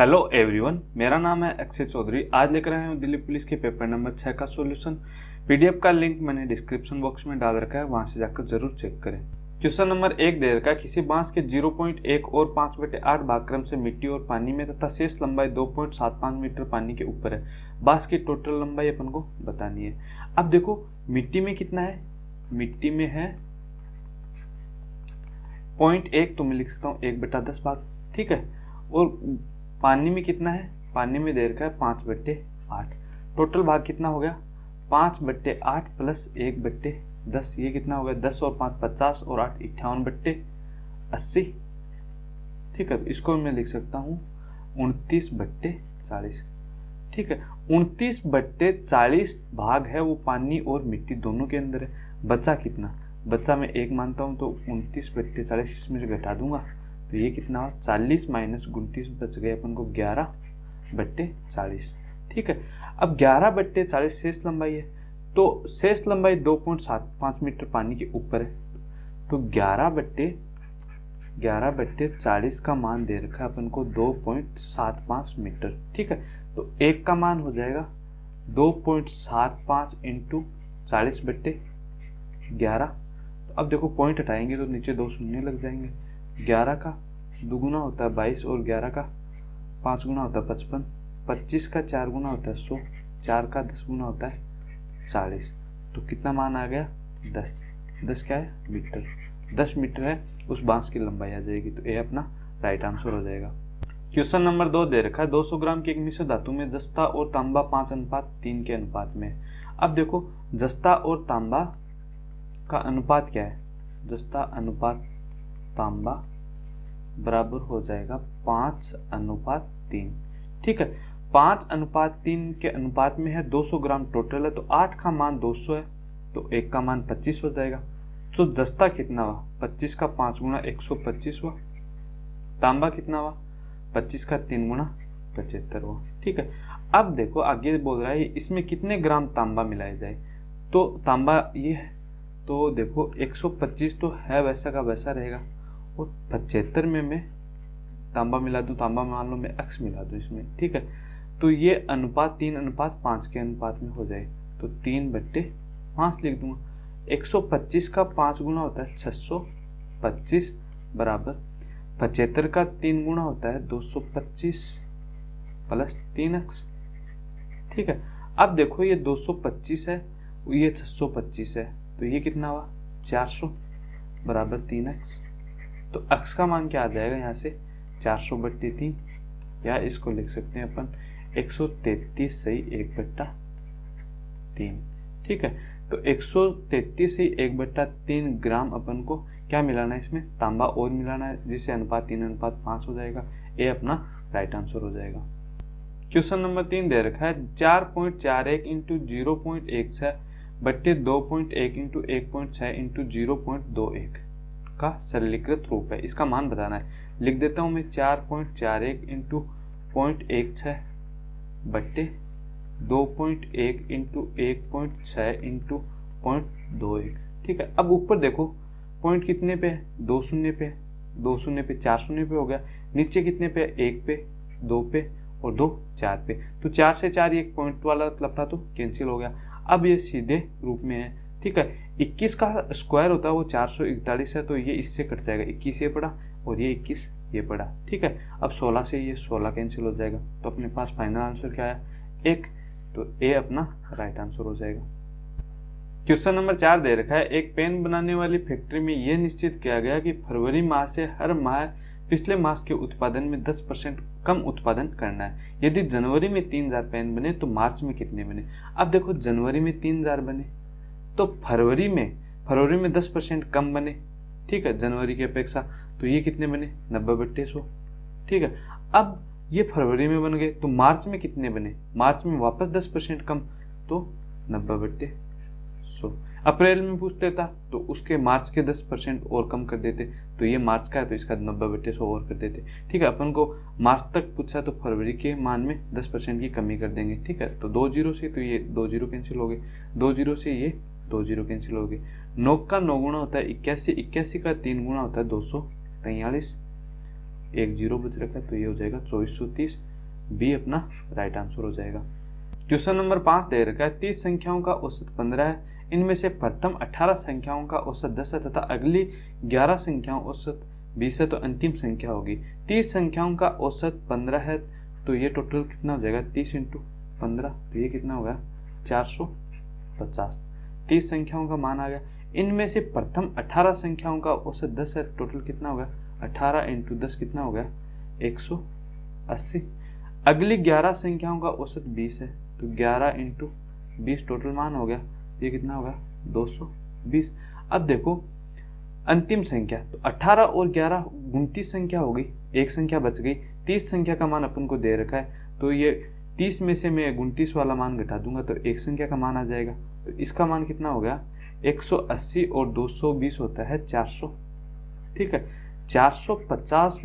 Hello everyone, मेरा नाम है अक्षय चौधरी। आज लेकर आए हूँ दिल्ली पुलिस के पेपर नंबर 6 का सॉल्यूशन। पीडीएफ का लिंक मैंने डिस्क्रिप्शन बॉक्स में डाल रखा है, वहां से जाकर जरूर चेक करें। क्वेश्चन नंबर 1 दे रखा है, किसी बांस के 0.1 और 5/8 भाग क्रम से मिट्टी और पानी में तथा शेष लंबाई 2.75 मीटर पानी के ऊपर है। बांस की टोटल लंबाई अपन को बतानी है। अब देखो मिट्टी में कितना है, मिट्टी में है 0.1, तो मैं लिख सकता हूँ 1/10 भाग, ठीक है। और पानी में कितना है, पानी में दे रखा है 5/8। टोटल भाग कितना हो गया 5/8 प्लस 1/10, ये कितना हो गया 10 और 5 50 और 8 58/80, ठीक है। इसको मैं लिख सकता हूँ 29/40, ठीक है। 29/40 भाग है वो पानी और मिट्टी दोनों के अंदर है। बचा कितना, बचा मैं 1 मानता हूँ, तो 29/40 इसमें से घटा दूंगा तो ये कितना हुआ 40 माइनस 29 बच गए अपन को 11/40, ठीक है। अब 11/40 शेष लंबाई है, तो शेष लंबाई 2.75 मीटर पानी के ऊपर है, तो 11/40 का मान दे रखा है अपन को 2.75 मीटर, ठीक है। तो एक का मान हो जाएगा 2.75 इंटू 40/11। तो अब देखो पॉइंट हटाएंगे तो नीचे 2 शून्य लग जाएंगे। 11 का दुगुना होता है 22 और 11 का 5 गुना होता है 55, 25 का 4 गुना होता है 100, 4 का 10 गुना होता है 40। तो कितना मान आ गया 10। 10 क्या है मीटर, 10 मीटर है उस बांस की लंबाई आ जाएगी। तो ये अपना राइट आंसर हो जाएगा। क्वेश्चन नंबर 2 दे रखा है, 200 ग्राम के एक मिश्र धातु में जस्ता और तांबा 5:3 के अनुपात में है। अब देखो जस्ता और तांबा का अनुपात क्या है, जस्ता अनुपात तांबा बराबर हो जाएगा 5:3, ठीक है। 5:3 के अनुपात में है, 200 ग्राम टोटल है, तो 8 का मान 200 है, तो 1 का मान 25 हो जाएगा। तो जस्ता कितना हुआ 25 का 5 गुना 125 हुआ। तांबा कितना हुआ 25 का 3 गुना 75 हुआ, ठीक है। अब देखो आगे बोल रहा है इसमें कितने ग्राम तांबा मिलाया जाए, तो तांबा ये है, तो देखो 125 तो है वैसा का वैसा रहेगा, और 75 में मैं तांबा मिला दूं, तांबा मान लो मैं x मिला दूं इसमें, ठीक है। तो ये अनुपात 3:5 के अनुपात में हो जाए, तो 3/5 लिख दूंगा। 125 का 5 गुना होता है 625 बराबर 75 का 3 गुना होता है 225 प्लस 3x, ठीक है। अब देखो ये 225 है, ये 625 है, तो ये कितना हुआ 400 बराबर 3x। तो x का मान क्या आ जाएगा यहाँ से 400/3, या इसको लिख सकते हैं अपन 133 सही 1/3, ठीक है। तो 133 सही 1/3 ग्राम अपन को क्या मिलाना है, इसमें तांबा और मिलाना है, जिससे अनुपात 3:5 हो जाएगा। ये अपना राइट आंसर हो जाएगा। क्वेश्चन नंबर 3 दे रखा है, 4.41 इंटू 0.16 बट्टे 2.1 इंटू 1.6 इंटू 0.21 का सरलीकृत रूप है, इसका मान बताना है। लिख देता हूं मैं 4.41 इंटू 0.16 बट्टे 2.1 इंटू 1.6 इंटू 0.21, ठीक है। अब ऊपर देखो पॉइंट कितने पे है 2 शून्य पे, 2 शून्य पे 4 शून्य पे हो गया। नीचे कितने पे 1 पे 2 पे और 2 4 पे, तो 4 से 4 एक पॉइंट वाला लपटा तो कैंसिल हो गया। अब ये सीधे रूप में है, ठीक है। 21 का स्क्वायर होता है वो 441 है, तो ये इससे कट जाएगा, 21 ये पड़ा और ये 21 ये पड़ा, ठीक है। अब 16 से ये 16 कैंसिल हो जाएगा, तो अपने पास फाइनल आंसर क्या है 1, तो ए अपना राइट आंसर हो जाएगा। क्वेश्चन नंबर 4 दे रखा है, एक पेन बनाने वाली फैक्ट्री में यह निश्चित किया गया कि फरवरी माह से हर माह पिछले मास के उत्पादन में 10% कम उत्पादन करना है। यदि जनवरी में 3000 पेन बने तो मार्च में कितने बने। अब देखो जनवरी में 3000 बने, तो फरवरी में 10% कम बने, ठीक है, जनवरी की अपेक्षा, तो ये कितने बने 90/100, ठीक है। अब ये फरवरी में बन गए, तो मार्च में कितने बने, मार्च में वापस 10% कम, तो 90/100। अप्रैल में पूछते था तो उसके मार्च के 10% और कम कर देते, तो ये मार्च का है तो इसका 90/100 और कर देते, ठीक है। अपन को मार्च तक पूछा तो फरवरी के मान में 10% की कमी कर देंगे, ठीक है। तो 2 0 से तो ये 2 0 कैंसिल हो गए, 2 0 से ये 2 0 कैंसिल हो गए। 9 का 9 गुना होता है 81, 81 का 3 गुना होता है 243, 1 0 बच रखा है, तो ये हो जाएगा 2430। बी अपना राइट आंसर हो जाएगा। क्वेश्चन नंबर 5 दे रखा है 30 संख्याओं का औसत 15 है, इनमें से प्रथम 18 संख्याओं का औसत 10 है तथा अगली 11 संख्याओं औसत 20 है, तो अंतिम संख्या होगी। 30 संख्याओं का औसत 15 है, तो ये टोटल कितना हो जाएगा 30 × 15, तो ये कितना होगा 450। 30 संख्याओं का मान आ गया। इनमें से प्रथम 18 संख्याओं का औसत 10 है, टोटल कितना होगा 18 × 10 कितना होगा 180। अगली 11 संख्याओं का औसत 20 है, तो 11 × 20 टोटल मान हो गया, ये कितना होगा 220। अब देखो अंतिम संख्या, तो 18 और 11 29 संख्या हो गई, एक संख्या बच गई। 30 संख्या का मान अपन को दे रखा है, तो ये 30 में से मैं 29 वाला मान घटा दूंगा तो एक संख्या का मान आ जाएगा। तो इसका मान कितना हो गया 180 और 220 होता है 400। ठीक है, 450 -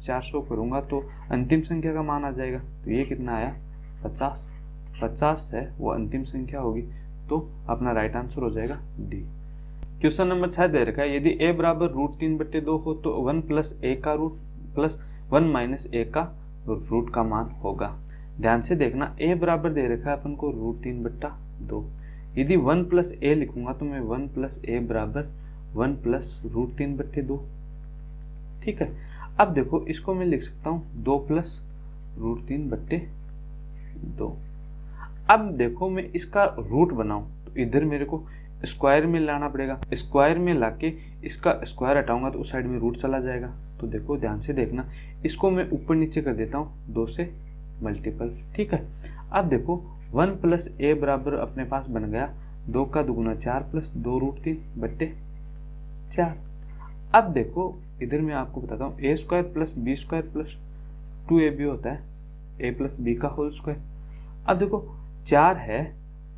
400 करूंगा तो अंतिम संख्या का मान आ जाएगा, तो ये कितना आया 50। 50 है वो अंतिम संख्या होगी, तो अपना राइट आंसर हो जाएगा डी। क्वेश्चन नंबर 6 दे रखा है यदि a बराबर √3/2 हो तो 1 + a का रूट प्लस 1 - a का रूट का मान होगा। ध्यान से देखना, a बराबर दे रखा है अपन को √3/2। यदि 1 + a लिखूंगा तो मैं 1 + a बराबर 1 + √3/2। ठीक है, अब देखो इसको मैं लिख सकता हूँ 2 + √3/2। अब देखो मैं इसका रूट बनाऊं तो इधर मेरे को स्क्वायर में लाना पड़ेगा, स्क्वायर में लाके इसका स्क्वायर हटाऊंगा तो उस साइड में रूट चला जाएगा। तो देखो ध्यान से देखना, इसको मैं ऊपर नीचे कर देता हूँ 2 से मल्टीपल। ठीक है, अब देखो 1 + a बराबर अपने पास बन गया 2 का दुगुना 4 + 2 √3/4। अब देखो इधर मैं आपको बताता हूँ a² + b² + 2ab होता है a + b का होल स्क्वायर। अब देखो 4 है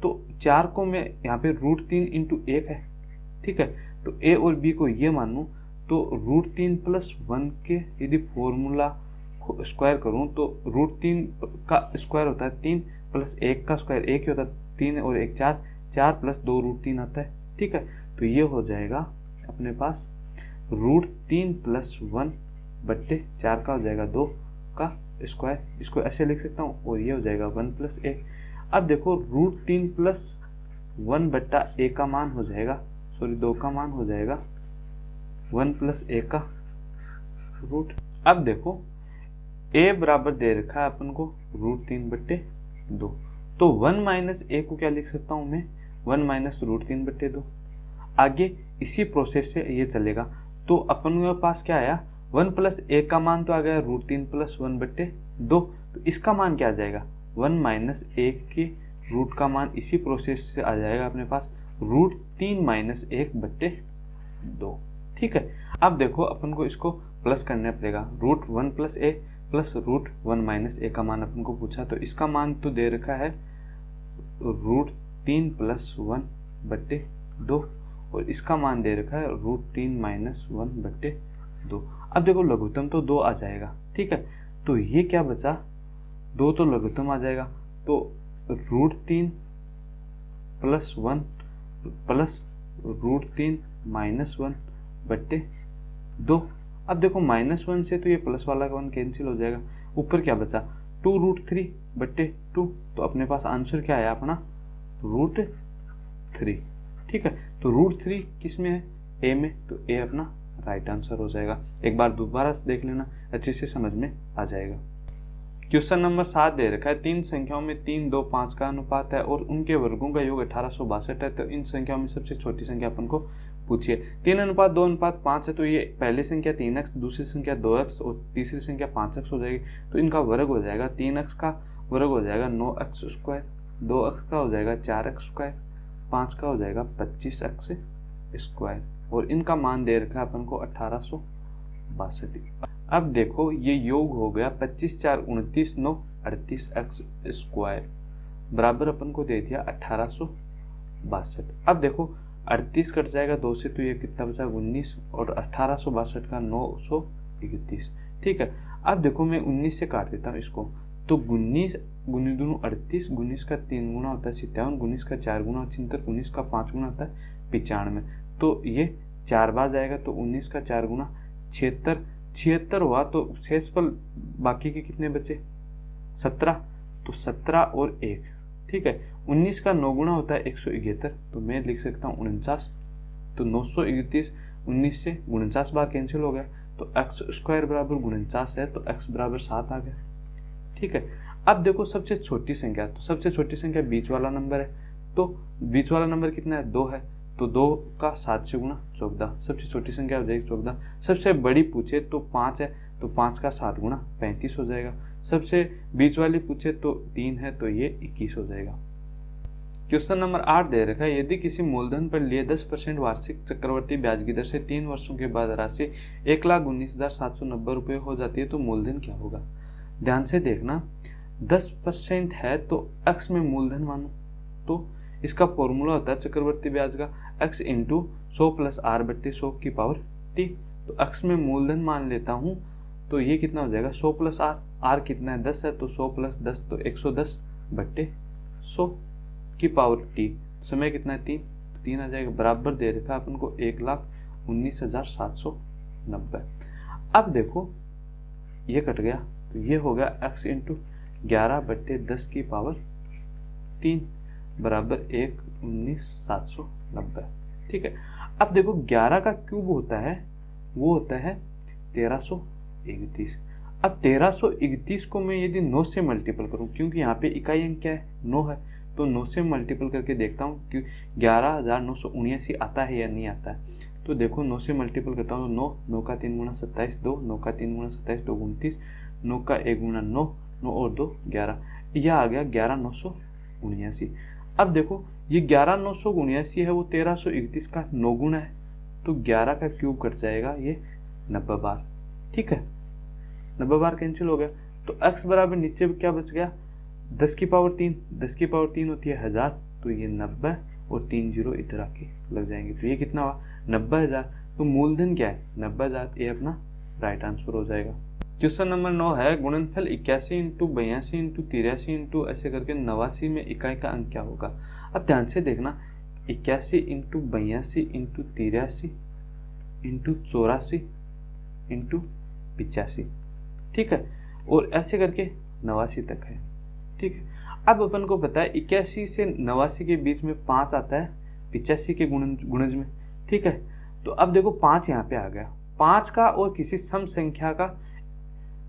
तो 4 को मैं यहाँ पे √3 × 1 है। ठीक है, तो a और b को ये मानूं तो √3 + 1 के यदि फॉर्मूला स्क्वायर करूं तो √3 का स्क्वायर होता है 3 + 1 का स्क्वायर 1 ही होता है, 3 और 1 4, 4 + 2 √3 आता है। ठीक है, तो ये हो जाएगा अपने पास √3 + 1/4 का हो जाएगा 2 का स्क्वायर, इसको ऐसे लिख सकता हूँ, और ये हो जाएगा 1 + a। अब देखो √3 + 1/a का मान हो जाएगा, सॉरी 2 का मान हो जाएगा 1 + a का रूट। अब देखो a बराबर दे रखा है अपन को √3/2, तो 1 - a को क्या लिख सकता हूँ मैं 1 - √3/2। आगे इसी प्रोसेस से ये चलेगा, तो अपन के पास क्या आया 1 + a का मान तो आ गया √3 + 1/2, तो इसका मान क्या आ जाएगा 1 - a के रूट का मान इसी प्रोसेस से आ जाएगा अपने पास √3 - 1/2। ठीक है, अब देखो अपन को इसको प्लस करना पड़ेगा, √1 + a प्लस √1 - a का मान अपन को पूछा, तो इसका मान तो दे रखा है √3 + 1/2 और इसका मान दे रखा है √3 - 1/2। अब देखो लघुत्तम तो 2 आ जाएगा। ठीक है, तो ये क्या बचा 2 तो लघुत्तम आ जाएगा, तो √3 + 1 प्लस √3 - 1/2। अब देखो -1 से तो ये प्लस वाला 1 कैंसिल हो जाएगा, ऊपर क्या बचा 2 √3/2, तो अपने पास आंसर क्या आया अपना √3। ठीक है, तो √3 किस में है a में, तो a अपना राइट आंसर हो जाएगा। एक बार दोबारा से देख लेना, अच्छे से समझ में आ जाएगा। क्वेश्चन नंबर 7 दे रखा है 3 संख्याओं में 3, 2, 5 का अनुपात है और उनके वर्गों का योग 1862 है, तो इन संख्याओं में सबसे छोटी संख्या अपन को पूछिए। 3:2:5 है, तो ये पहली संख्या 3x, दूसरी संख्या 2x और तीसरी संख्या 5x हो जाएगी, तो इनका वर्ग हो जाएगा 3x का वर्ग हो जाएगा 9x², 2x का हो जाएगा 4x², 5 का हो जाएगा 25x², और इनका मान दे रखा है अपन को 1862। अब देखो ये योग हो गया 25 4 29 9 38x² बराबर अपन को दे दिया 1862। अब देखो 38 कट जाएगा 2 से, तो ये कितना बचा 19, और 1862 का 931। ठीक है, अब देखो मैं 19 से काट देता हूँ इसको, तो 19 गुनी दूनी 38, 19 का 3 गुना होता है 57, 19 का 4 गुना 76, 19 का 5 गुना होता है 95, तो ये 4 बार जाएगा, तो 19 का 4 गुना 76 हुआ, तो शेषफल बाकी के कितने बचे 17, तो 17 और 1, ठीक है। 19 का 9 गुना होता है 171, तो मैं लिख सकता हूँ 49। तो 931 19 से 49 बार कैंसिल हो गया, तो एक्स स्क्वायर बराबर 49 है, तो एक्स बराबर 7 आ गया, ठीक है। अब देखो सबसे छोटी संख्या, तो सबसे छोटी संख्या बीच वाला नंबर है, तो बीच वाला नंबर कितना है, 2 है, तो 2 का 7 से गुना 14, सबसे छोटी संख्या हो जाएगी 14। सबसे बड़ी पूछे तो 5 है, तो 5 का 7 गुना 35 हो जाएगा। सबसे बीच वाली पूछे तो 3 है, तो ये 21 हो जाएगा। क्वेश्चन नंबर 8 दे रखा है, यदि किसी मूलधन पर लिए 10% वार्षिक चक्रवर्ती ब्याज की दर से 3 वर्षों के बाद राशि 1,19,790 रुपये हो जाती है, तो मूलधन क्या होगा। ध्यान से देखना, 10% है तो x में मूलधन मानो, तो इसका फॉर्मूला होता है चक्रवर्ती ब्याज का x इंटू 100 प्लस r बट्टे 100 की पावर t। तो x में मूलधन मान लेता हूँ, तो ये कितना हो जाएगा 100 प्लस r कितना है 10 है, तो 100 प्लस 10 तो 110 बट्टे 100 की पावर t। समय कितना है 3, तो 3 आ जाएगा, बराबर दे रखा है अपन को 1,19,790। अब देखो ये कट गया, तो ये हो गया x इंटू 11 बट्टे 10 की पावर 3 बराबर 1,19,790, ठीक है। अब देखो 11 का क्यूब होता है, वो होता है 1331। अब 1331 को मैं यदि 9 से मल्टीपल करूं, क्योंकि यहाँ पे इकाई अंक क्या है 9 है, तो 9 से मल्टीपल करके देखता हूँ कि 11,979 आता है या नहीं आता है। तो देखो 9 से मल्टीपल करता हूँ, तो 9 का 3 गुना 27 2, 9 का 3 गुना 27 2 29, 9 का 1 गुना 9, 9 और 2 11, यह आ गया 11,979। अब देखो ये 11,979 है, वो 1331 का 9 गुना है, तो 11 का क्यूब कट जाएगा ये 90 बार, ठीक है। 90 बार कैंसिल हो गया, तो x बराबर नीचे क्या बच गया 10 की पावर 3, 10 की पावर 3 होती है 1000, तो ये 90 और 3 जीरो इधर आके लग जाएंगे, तो ये कितना हुआ 90,000। तो मूलधन क्या है 90,000, ये अपना राइट आंसर हो जाएगा। क्वेश्चन नंबर 9 है, गुणनफल 81 इंटू 82 इंटू 83 इंटू ऐसे करके 89 में इकाई का अंक क्या होगा। अब ध्यान से देखना, 81 इंटू 82 इंटू 83 इंटू 84 इंटू 85, ठीक है, और ऐसे करके 89 तक है, ठीक है। अब अपन को पता है 81 से 89 के बीच में 5 आता है 85 के गुणज में, ठीक है। तो अब देखो 5 यहाँ पे आ गया, 5 का और किसी सम संख्या का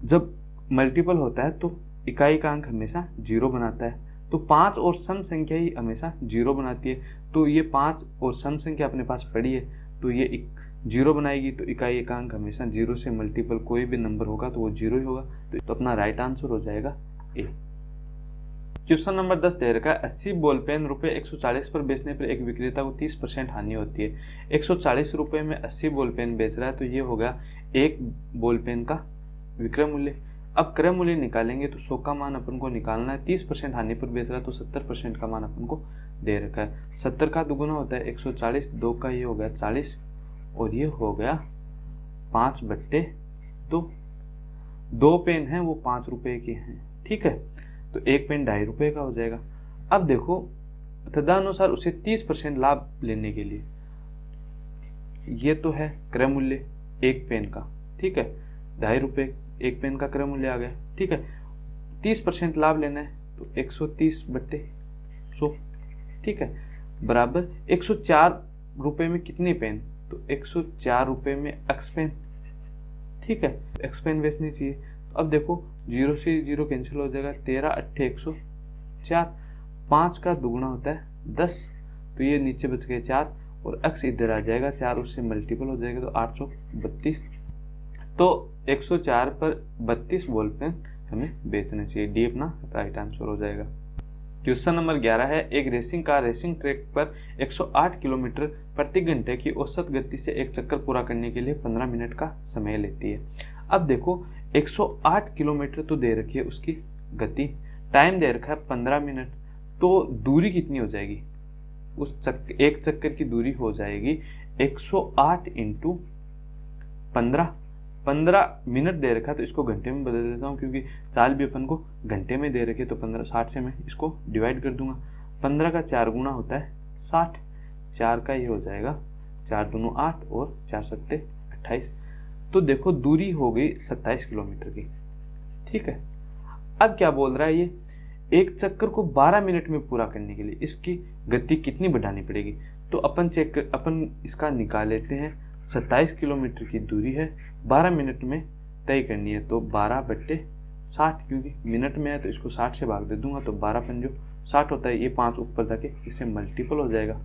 जब मल्टीपल होता है तो इकाई का अंक हमेशा 0 बनाता है, तो 5 और सम संख्या ही हमेशा 0 बनाती है। तो ये 5 और सम संख्या अपने पास पड़ी है, तो ये 0 बनाएगी, तो इकाई का अंक हमेशा 0 से मल्टीपल कोई भी नंबर होगा तो वो 0 ही होगा, तो अपना राइट आंसर हो जाएगा ए। क्वेश्चन नंबर 10 दे रखा है, 80 बॉल पेन रुपये 140 पर बेचने पर एक विक्रेता को 30% हानि होती है। 140 रुपये में 80 बॉल पेन बेच रहा है, तो ये हो गया एक बॉल पेन का विक्रय मूल्य। अब क्रय मूल्य निकालेंगे तो 100 का मान अपन को निकालना है, 30% हानि पर बेच रहा है तो 70% का मान अपन को दे रखा है। 70 का दुगुना होता है 140, 2 का ये हो गया 40 और ये हो गया 5/2। 2 पेन हैं वो 5 रुपये के हैं, ठीक है, तो एक पेन 2.5 रुपये का हो जाएगा। अब देखो तदनुसार उसे 30% लाभ लेने के लिए, ये तो है क्रय मूल्य एक पेन का, ठीक है, 2.5 रुपये एक पेन का क्रय मूल्य आ गया, ठीक है। 30% लाभ लेना है तो 130/100, ठीक है, बराबर 104 रुपये में कितने पेन, तो 104 रुपये में एक्स पेन, ठीक है, एक्स पेन बेचनी चाहिए। तो अब देखो 0 से 0 कैंसिल हो जाएगा, 13 8 104, 5 का दुगुना होता है 10, तो ये नीचे बच गए 4 और x इधर आ जाएगा, 4 उससे मल्टीपल हो जाएगा तो 832। तो 104 पर 32 बॉल पेन हमें बेचना चाहिए, डी अपना राइट आंसर हो जाएगा। क्वेश्चन नंबर 11 है, एक रेसिंग कार रेसिंग ट्रैक पर 108 किलोमीटर प्रति घंटे की औसत गति से एक चक्कर पूरा करने के लिए 15 मिनट का समय लेती है। अब देखो 108 किलोमीटर तो दे रखी है उसकी गति, टाइम दे रखा है 15 मिनट, तो दूरी कितनी हो जाएगी, उस एक चक्कर की दूरी हो जाएगी 108 इंटू 15 मिनट दे रखा है, तो इसको घंटे में बदल देता हूँ क्योंकि चाल भी अपन को घंटे में दे रखी है, तो 60 से मैं इसको डिवाइड कर दूंगा। 15 का 4 गुना होता है 60, 4 का ये हो जाएगा 4 दूनी 8 और 4 सत्ते 28, तो देखो दूरी हो गई 27 किलोमीटर की, ठीक है। अब क्या बोल रहा है ये, एक चक्कर को 12 मिनट में पूरा करने के लिए इसकी गति कितनी बढ़ानी पड़ेगी। तो अपन इसका निकाल लेते हैं। 27 किलोमीटर की दूरी है, 12 मिनट में तय करनी है, तो 12/60, क्योंकि मिनट में है तो इसको 60 से भाग दे दूंगा, तो 12×5 60 होता है। ये 5 ऊपर जाके इससे मल्टीपल हो जाएगा,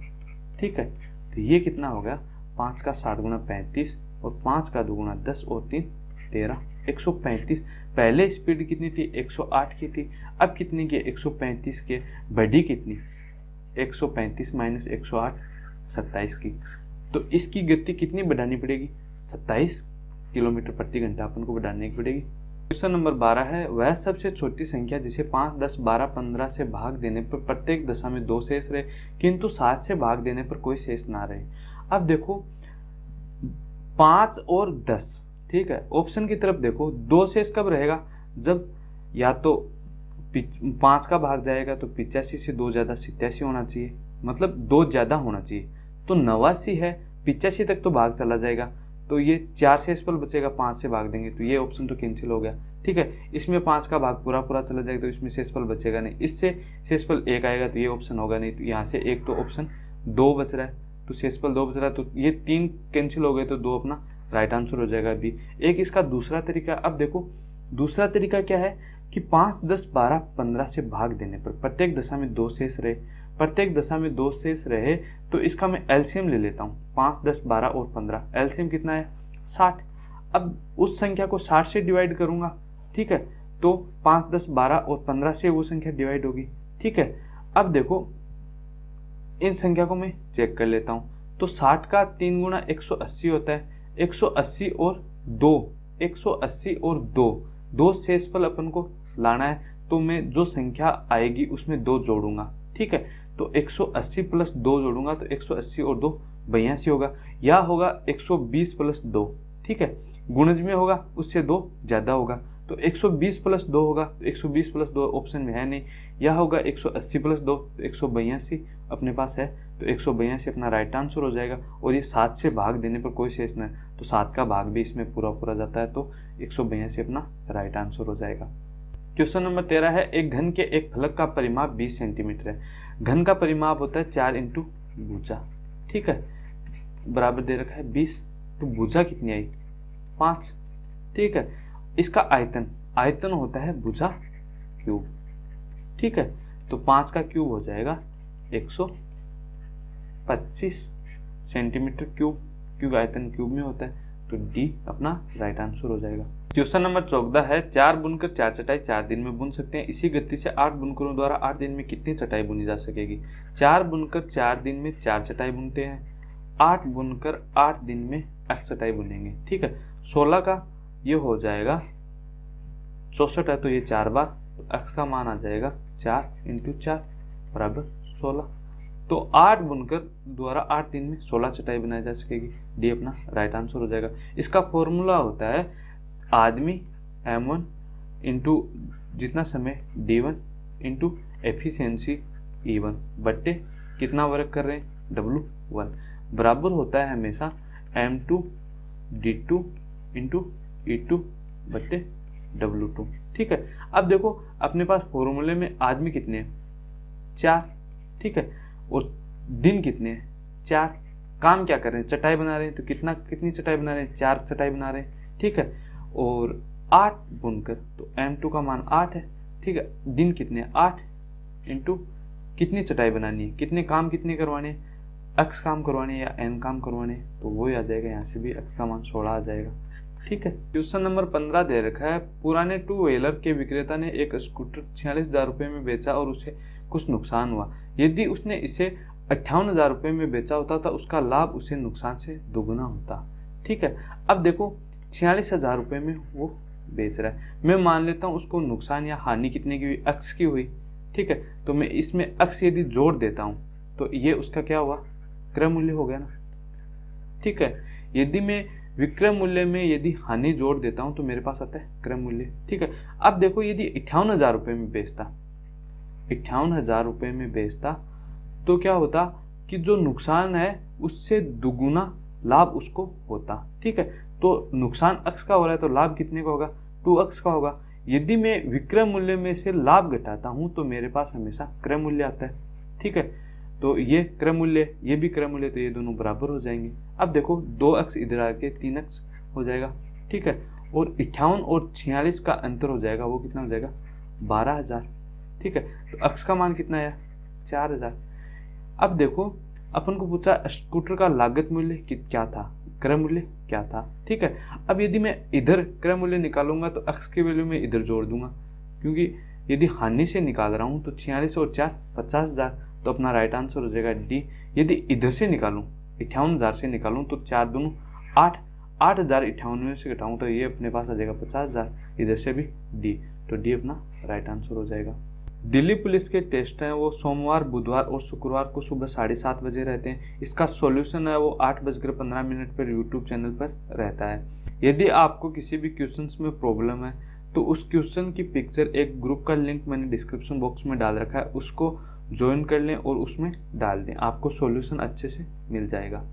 ठीक है। तो ये कितना हो गया, 5 का 7 गुना 35 और 5 का 2 गुना 10 और 3 13, 135। पहले स्पीड कितनी थी, 108 की थी, अब कितनी की, 135 के, बढ़ी कितनी, 135 माइनस 108, 27 की। तो इसकी गति कितनी बढ़ानी पड़ेगी, 27 किलोमीटर प्रति घंटा अपन को बढ़ाने की पड़ेगी। क्वेश्चन नंबर 12 है, वह सबसे छोटी संख्या जिसे 5, 10, 12, 15 से भाग देने पर प्रत्येक दशा में 2 शेष रहे, किंतु 7 से भाग देने पर कोई शेष ना रहे। अब देखो 5 और 10, ठीक है, ऑप्शन की तरफ देखो, 2 शेष कब रहेगा, जब या तो 5 का भाग जाएगा तो 85 से 2 ज़्यादा 87 होना चाहिए, मतलब 2 ज़्यादा होना चाहिए। तो 89 है, 85 तक तो भाग चला जाएगा, तो ये 4 शेषफल बचेगा, 5 से भाग देंगे तो ये ऑप्शन तो कैंसिल हो गया, ठीक है। इसमें 5 का भाग पूरा चला जाएगा तो इसमें शेषफल बचेगा नहीं, इससे शेषफल 1 आएगा तो ये ऑप्शन होगा नहीं, तो यहाँ से एक तो ऑप्शन 2 बच रहा है, तो शेषफल 2 बच रहा है, तो ये 3 कैंसिल हो गए तो 2 अपना राइट आंसर हो जाएगा बी। एक इसका दूसरा तरीका, अब देखो दूसरा तरीका क्या है कि 5, 10, 12, 15 से भाग देने पर प्रत्येक दशा में 2 शेष रहे, प्रत्येक दशा में 2 शेष रहे, तो इसका मैं एलसीएम ले लेता हूँ। 5, 10, 12 और 15, एलसीएम कितना है, 60। अब उस संख्या को 60 से डिवाइड करूंगा, ठीक है, तो 5, 10, 12 और 15 से वो संख्या डिवाइड होगी, ठीक है। अब देखो इन संख्या को मैं चेक कर लेता हूँ, तो 60 का 3 गुना 180 होता है, 180 और 2, 180 और 2 शेषफल अपन को लाना है, तो मैं जो संख्या आएगी उसमें 2 जोड़ूंगा, ठीक है। तो 180 प्लस 2 जोड़ूंगा तो 180 और 2 82 होगा, या होगा 120 प्लस 2, ठीक है, गुणज में होगा उससे 2 ज़्यादा होगा, तो 120 प्लस 2 होगा, तो 120 प्लस 2 ऑप्शन में है नहीं, या होगा 180 प्लस 2, तो 182 अपने पास है, तो 182 अपना राइट आंसर हो जाएगा। और ये 7 से भाग देने पर कोई शेष नहीं, तो 7 का भाग भी इसमें पूरा जाता है, तो 182 अपना राइट आंसर हो जाएगा। क्वेश्चन नंबर 13 है, एक घन के एक फलक का परिमाप 20 सेंटीमीटर है, घन का परिमाप होता है 4 × भुजा, ठीक है, बराबर दे रखा है 20, तो भुजा कितनी आई, 5, ठीक है। इसका आयतन होता है भुजा क्यूब, ठीक है, तो 5 का क्यूब हो जाएगा 125 सेंटीमीटर क्यूब, क्योंकि आयतन क्यूब में होता है, तो डी अपना राइट आंसर हो जाएगा। क्वेश्चन नंबर 14 है, 4 बुनकर 4 चटाई 4 दिन में बुन सकते हैं, इसी गति से 8 बुनकरों द्वारा 8 दिन में कितनी चटाई बुनी जा सकेगी। 4 बुनकर 4 दिन में 4 चटाई बुनते हैं, 8 बुनकर 8 दिन में 8 चटाई बुनेंगे, ठीक है। 16 का ये हो जाएगा 64 है, तो ये 4 बार, तो x का मान आ जाएगा 4 × 4 बराबर 16, तो 8 बुनकर द्वारा 8 दिन में 16 चटाई बनाई जा सकेगी, डी अपना राइट आंसर हो जाएगा। इसका फॉर्मूला होता है आदमी m1 इंटू जितना समय d1 इंटू एफिशिएंसी e1 बट्टे कितना वर्क कर रहे हैं w1 बराबर होता है हमेशा m2 d2 इंटू e2 बट्टे w2, ठीक है। अब देखो अपने पास फॉर्मूले में आदमी कितने हैं, 4, ठीक है, और दिन कितने हैं, 4, काम क्या कर रहे हैं, चटाई बना रहे हैं, तो कितनी चटाई बना रहे हैं, 4 चटाई बना रहे हैं, ठीक है, और 8 बुनकर, तो m2 का मान 8 है, ठीक है, दिन कितने हैं, 8 इंटू कितनी चटाई बनानी है, कितने काम कितने करवाने हैं, x काम करवाने या n काम करवाने, तो वो ही आ जाएगा, यहाँ से भी x का मान 16 आ जाएगा, ठीक है। क्वेश्चन नंबर 15 दे रखा है, पुराने 2 व्हीलर के विक्रेता ने एक स्कूटर 46,000 रुपये में बेचा और उसे कुछ नुकसान हुआ, यदि उसने इसे 58,000 रुपये में बेचा होता तो उसका लाभ उसे नुकसान से दोगुना होता, ठीक है। अब देखो 46,000 रुपये में वो बेच रहा है, मैं मान लेता हूँ उसको नुकसान या हानि कितने की हुई, x की हुई, ठीक है, तो मैं इसमें x यदि जोड़ देता हूँ तो ये उसका क्या हुआ, क्रय मूल्य हो गया ना, ठीक है। यदि मैं विक्रय मूल्य में यदि हानि जोड़ देता हूं तो मेरे पास आता है क्रय मूल्य, ठीक है। अब देखो यदि 58,000 रुपये में बेचता, 58,000 रुपये में बेचता, तो क्या होता कि जो नुकसान है उससे दुगुना लाभ उसको होता, ठीक है। तो नुकसान x का हो रहा है तो लाभ कितने का होगा, 2x का होगा, यदि मैं विक्रय मूल्य में से लाभ घटाता हूं तो मेरे पास हमेशा क्रय मूल्य आता है। ठीक है, तो ये क्रय मूल्य, ये भी क्रय मूल्य, तो ये दोनों बराबर हो जाएंगे। अब देखो 2x इधर आके 3x हो जाएगा। ठीक है, और 58 और 46 का अंतर हो जाएगा, वो कितना हो जाएगा 12,000। ठीक है, तो x का मान कितना आया 4,000। अब देखो अपन को पूछा स्कूटर का लागत मूल्य क्या था, क्रय मूल्य क्या था। ठीक है, अब यदि मैं इधर क्रय मूल्य निकालूंगा तो x की वैल्यू में इधर जोड़ दूंगा, क्योंकि यदि हानि से निकाल रहा हूं तो 46 और 4 50,000, तो अपना राइट आंसर हो जाएगा डी। यदि इधर से निकालूं 58,000 से निकालूं तो 4 दूनी 8, 8,000 58 से घटाऊं तो ये अपने पास आ जाएगा 50,000, इधर से भी डी, तो डी अपना राइट आंसर हो जाएगा। दिल्ली पुलिस के टेस्ट हैं वो सोमवार, बुधवार और शुक्रवार को सुबह 7:30 बजे रहते हैं। इसका सॉल्यूशन है वो 8:15 पर यूट्यूब चैनल पर रहता है। यदि आपको किसी भी क्वेश्चंस में प्रॉब्लम है तो उस क्वेश्चन की पिक्चर एक ग्रुप का लिंक मैंने डिस्क्रिप्शन बॉक्स में डाल रखा है, उसको ज्वाइन कर लें और उसमें डाल दें, आपको सॉल्यूशन अच्छे से मिल जाएगा।